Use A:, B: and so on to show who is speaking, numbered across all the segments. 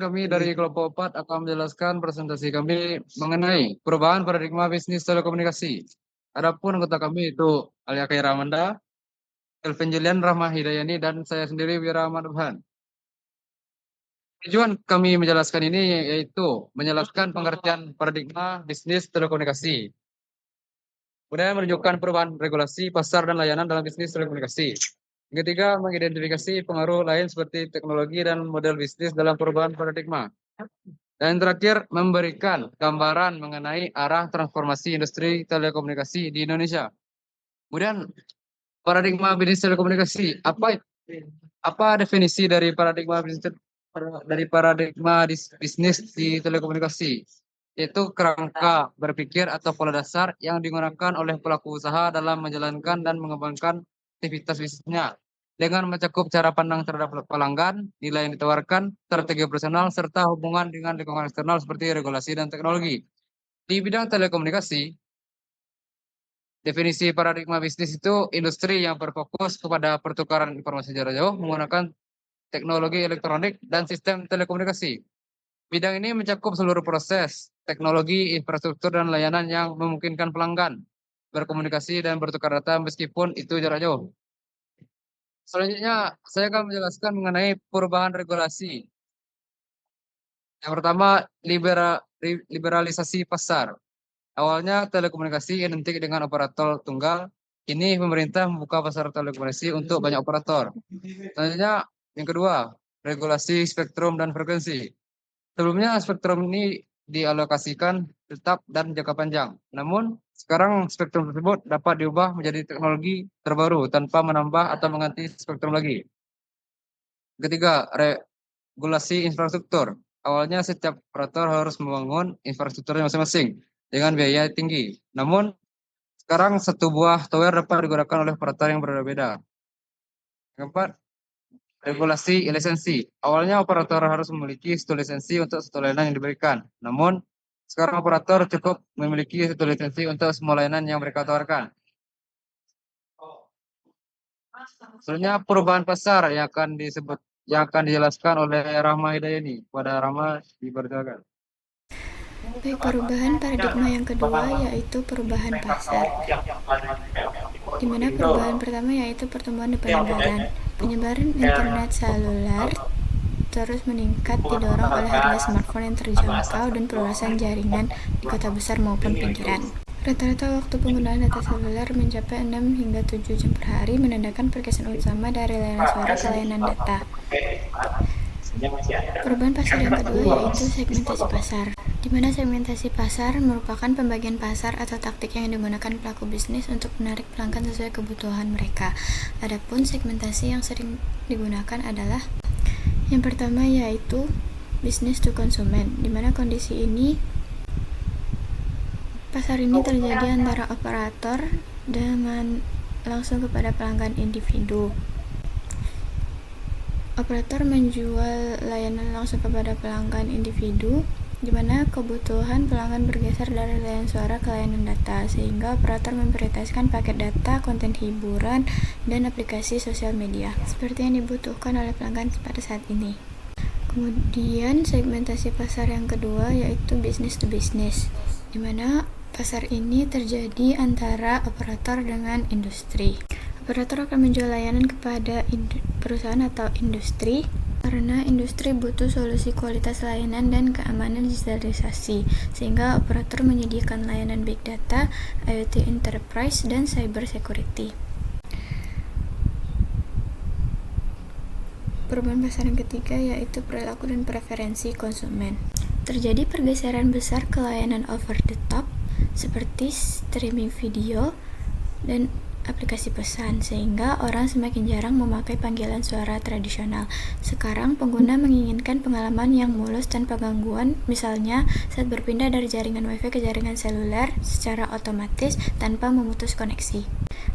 A: Kami dari kelompok 4 akan menjelaskan presentasi kami mengenai perubahan paradigma bisnis telekomunikasi. Adapun anggota kami itu Alia Khaira Amanda, Kelvin Julian, Rahma Hidayani, dan saya sendiri Wira Ahmad Burhan. Tujuan kami menjelaskan ini yaitu menjelaskan pengertian paradigma bisnis telekomunikasi. Kemudian menunjukkan perubahan regulasi, pasar, dan layanan dalam bisnis telekomunikasi. Yang ketiga, mengidentifikasi pengaruh lain seperti teknologi dan model bisnis dalam perubahan paradigma. Dan yang terakhir, memberikan gambaran mengenai arah transformasi industri telekomunikasi di Indonesia. Kemudian, paradigma bisnis telekomunikasi. Apa definisi dari paradigma bisnis di telekomunikasi? Yaitu kerangka berpikir atau pola dasar yang digunakan oleh pelaku usaha dalam menjalankan dan mengembangkan aktivitas bisnisnya dengan mencakup cara pandang terhadap pelanggan, nilai yang ditawarkan, strategi operasional, serta hubungan dengan lingkungan eksternal seperti regulasi dan teknologi. Di bidang telekomunikasi, definisi paradigma bisnis itu industri yang berfokus kepada pertukaran informasi jarak jauh menggunakan teknologi elektronik dan sistem telekomunikasi. Bidang ini mencakup seluruh proses, teknologi, infrastruktur, dan layanan yang memungkinkan pelanggan berkomunikasi dan bertukar data meskipun itu jarak jauh. Selanjutnya, saya akan menjelaskan mengenai perubahan regulasi. Yang pertama, liberalisasi pasar. Awalnya telekomunikasi identik dengan operator tunggal. Kini pemerintah membuka pasar telekomunikasi untuk banyak operator. Selanjutnya, yang kedua, regulasi spektrum dan frekuensi. Sebelumnya spektrum ini dialokasikan tetap dan jangka panjang. Namun, sekarang spektrum tersebut dapat diubah menjadi teknologi terbaru tanpa menambah atau mengganti spektrum lagi. Ketiga, regulasi infrastruktur. Awalnya setiap operator harus membangun infrastrukturnya masing-masing dengan biaya tinggi. Namun, sekarang satu buah tower dapat digunakan oleh operator yang berbeda. Keempat, regulasi lisensi. Awalnya operator harus memiliki satu lisensi untuk satu layanan yang diberikan. Namun, sekarang operator cukup memiliki satu lisensi untuk semua layanan yang mereka tawarkan. Selanjutnya perubahan pasar yang akan dijelaskan oleh Rahma Hidayani. Pada Rahma dipersilakan.
B: Baik, perubahan paradigma yang kedua yaitu perubahan pasar. Di mana perubahan pertama yaitu pertumbuhan penyebaran. Penyebaran internet seluler terus meningkat didorong oleh harga smartphone yang terjangkau dan perluasan jaringan di kota besar maupun pinggiran. Rata-rata waktu penggunaan data seluler mencapai 6 hingga 7 jam per hari, menandakan pergeseran utama dari layanan suara ke layanan data. Perubahan pasar yang kedua yaitu segmentasi pasar, di mana segmentasi pasar merupakan pembagian pasar atau taktik yang digunakan pelaku bisnis untuk menarik pelanggan sesuai kebutuhan mereka. Adapun segmentasi yang sering digunakan adalah yang pertama yaitu bisnis to konsumen, di mana kondisi ini pasar ini terjadi antara operator dengan langsung kepada pelanggan individu. Operator menjual layanan langsung kepada pelanggan individu, di mana kebutuhan pelanggan bergeser dari layanan suara ke layanan data, sehingga operator memprioritaskan paket data, konten hiburan, dan aplikasi sosial media, seperti yang dibutuhkan oleh pelanggan pada saat ini. Kemudian segmentasi pasar yang kedua yaitu business to business, di mana pasar ini terjadi antara operator dengan industri. Operator akan menjual layanan kepada perusahaan atau industri karena industri butuh solusi kualitas layanan dan keamanan digitalisasi, sehingga operator menyediakan layanan big data, IoT enterprise, dan cyber security. Perubahan pasar yang ketiga yaitu perilaku dan preferensi konsumen. Terjadi pergeseran besar ke layanan over the top seperti streaming video dan aplikasi pesan, sehingga orang semakin jarang memakai panggilan suara tradisional. Sekarang pengguna menginginkan pengalaman yang mulus tanpa gangguan, misalnya saat berpindah dari jaringan WiFi ke jaringan seluler secara otomatis tanpa memutus koneksi.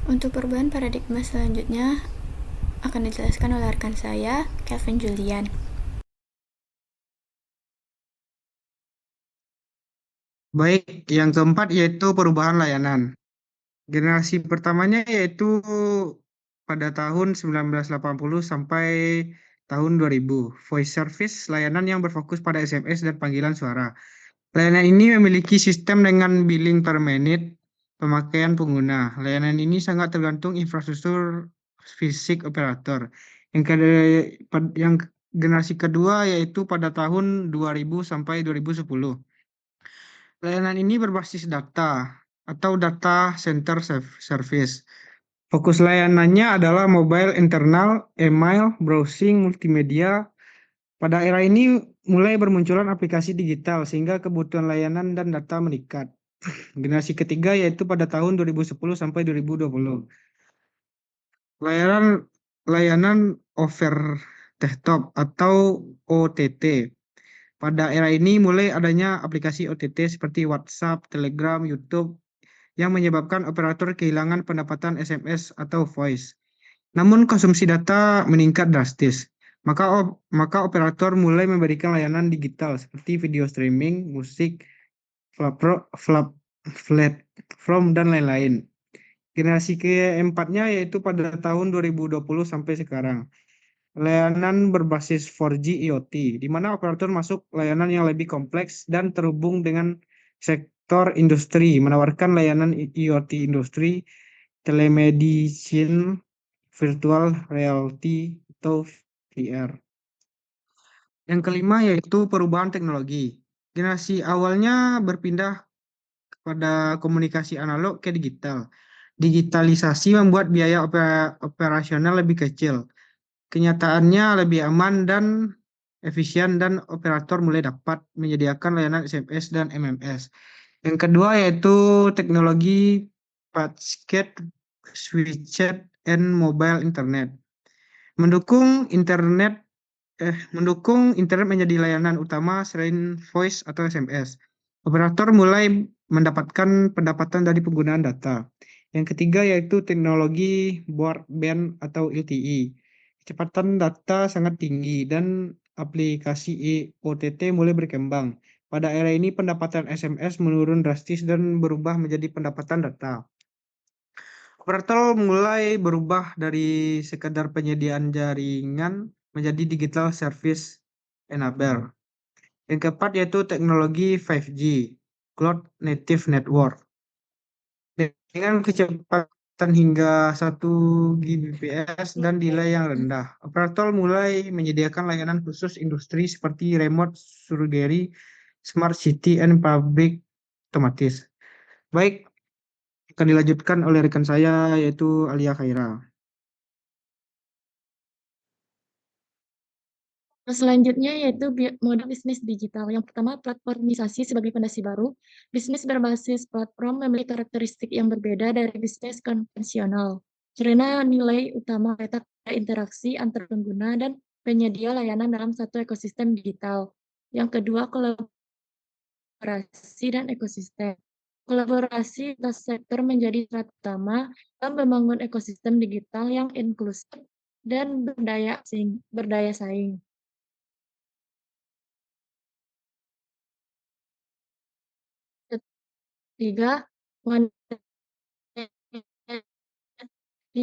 B: Untuk perubahan paradigma selanjutnya akan dijelaskan oleh rekan saya, Kelvin Julian.
C: Baik, yang keempat yaitu perubahan layanan. Generasi pertamanya yaitu pada tahun 1980 sampai tahun 2000. Voice service, layanan yang berfokus pada SMS dan panggilan suara. Layanan ini memiliki sistem dengan billing per menit pemakaian pengguna. Layanan ini sangat tergantung infrastruktur fisik operator. Yang generasi kedua yaitu pada tahun 2000 sampai 2010. Layanan ini berbasis data atau data center service. Fokus layanannya adalah mobile internal, email, browsing, multimedia. Pada era ini mulai bermunculan aplikasi digital sehingga kebutuhan layanan dan data meningkat. Generasi ketiga yaitu pada tahun 2010 sampai 2020. Layanan layanan over the top atau OTT. Pada era ini mulai adanya aplikasi OTT seperti WhatsApp, Telegram, YouTube yang menyebabkan operator kehilangan pendapatan SMS atau voice. Namun konsumsi data meningkat drastis. Maka operator mulai memberikan layanan digital seperti video streaming, musik, platform, dan lain-lain. Generasi keempatnya yaitu pada tahun 2020 sampai sekarang. Layanan berbasis 4G IoT, di mana operator masuk layanan yang lebih kompleks dan terhubung dengan sektor industri, menawarkan layanan IoT industri, telemedicine, virtual reality, atau VR. Yang kelima yaitu perubahan teknologi. Generasi awalnya berpindah pada komunikasi analog ke digital. Digitalisasi membuat biaya operasional lebih kecil. Kenyataannya lebih aman dan efisien dan operator mulai dapat menyediakan layanan SMS dan MMS. Yang kedua yaitu teknologi packet, switched, and mobile internet. Mendukung internet menjadi layanan utama selain voice atau SMS. Operator mulai mendapatkan pendapatan dari penggunaan data. Yang ketiga yaitu teknologi broadband atau LTE. Kecepatan data sangat tinggi dan aplikasi OTT mulai berkembang. Pada era ini pendapatan SMS menurun drastis dan berubah menjadi pendapatan data. Operator mulai berubah dari sekedar penyediaan jaringan menjadi digital service enabler. Yang keempat yaitu teknologi 5G, Cloud Native Network. Dengan kecepatan hingga 1 Gbps dan delay yang rendah, operator mulai menyediakan layanan khusus industri seperti remote surgery, smart city, and public otomatis. Baik, akan dilanjutkan oleh rekan saya yaitu Alia Khaira.
D: Selanjutnya yaitu model bisnis digital. Yang pertama, platformisasi sebagai fondasi baru. Bisnis berbasis platform memiliki karakteristik yang berbeda dari bisnis konvensional. Karena nilai utama terletak pada interaksi antar pengguna dan penyedia layanan dalam satu ekosistem digital. Yang kedua, kolaborasi dan ekosistem. Kolaborasi lintas sektor menjadi syarat utama dalam membangun ekosistem digital yang inklusif dan berdaya saing. Ketiga, monetasi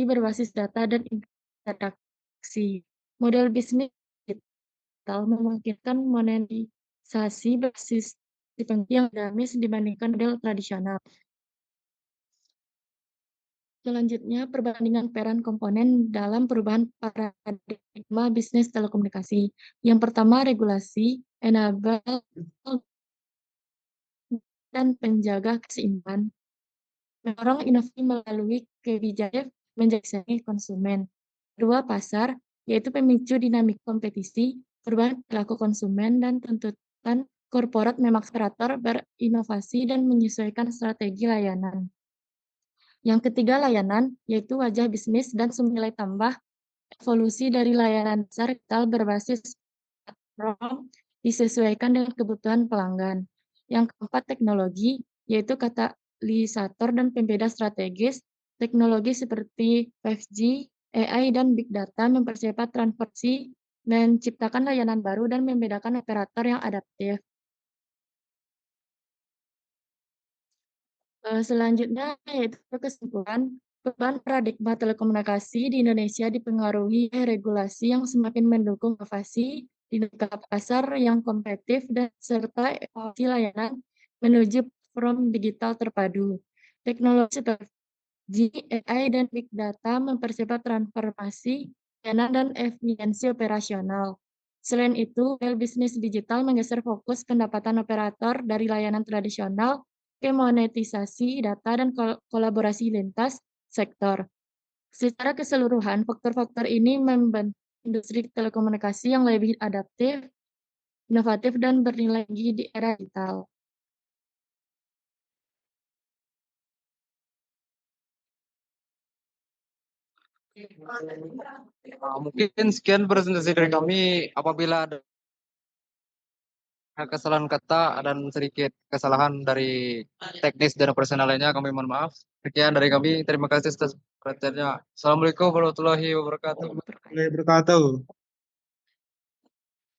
D: berbasis data dan interaksi. Model bisnis digital memungkinkan monetisasi berbasis yang dinamis dibandingkan model tradisional. Selanjutnya, perbandingan peran komponen dalam perubahan paradigma bisnis telekomunikasi. Yang pertama, regulasi, enable, dan penjaga keseimbangan. Mendorong inovasi melalui kebijakan menjadi semi konsumen. Kedua, pasar, yaitu pemicu dinamik kompetisi, perubahan perilaku konsumen, dan tuntutan korporat memaksa operator berinovasi dan menyesuaikan strategi layanan. Yang ketiga, layanan, yaitu wajah bisnis dan sumber nilai tambah, evolusi dari layanan dasar digital berbasis platform disesuaikan dengan kebutuhan pelanggan. Yang keempat, teknologi, yaitu katalisator dan pembeda strategis. Teknologi seperti 5G, AI, dan Big Data mempercepat transformasi, menciptakan layanan baru, dan membedakan operator yang adaptif. Selanjutnya, yaitu kesimpulan, Perubahan paradigma telekomunikasi di Indonesia dipengaruhi oleh regulasi yang semakin mendukung inovasi, dinamika pasar yang kompetitif, dan serta evolusi layanan menuju platform digital terpadu. Teknologi seperti AI dan Big Data mempercepat transformasi layanan dan efisiensi operasional. Selain itu, model bisnis digital menggeser fokus pendapatan operator dari layanan tradisional ke monetisasi data dan kolaborasi lintas sektor. Secara keseluruhan, faktor-faktor ini membentuk industri telekomunikasi yang lebih adaptif, inovatif, dan bernilai tinggi di era digital.
A: Mungkin sekian presentasi dari kami. Apabila ada kesalahan kata dan sedikit kesalahan dari teknis dan operasional lainnya, kami mohon maaf. Sekian dari kami. Terima kasih atas perhatiannya. Assalamualaikum warahmatullahi wabarakatuh.
C: Wabarakatuh.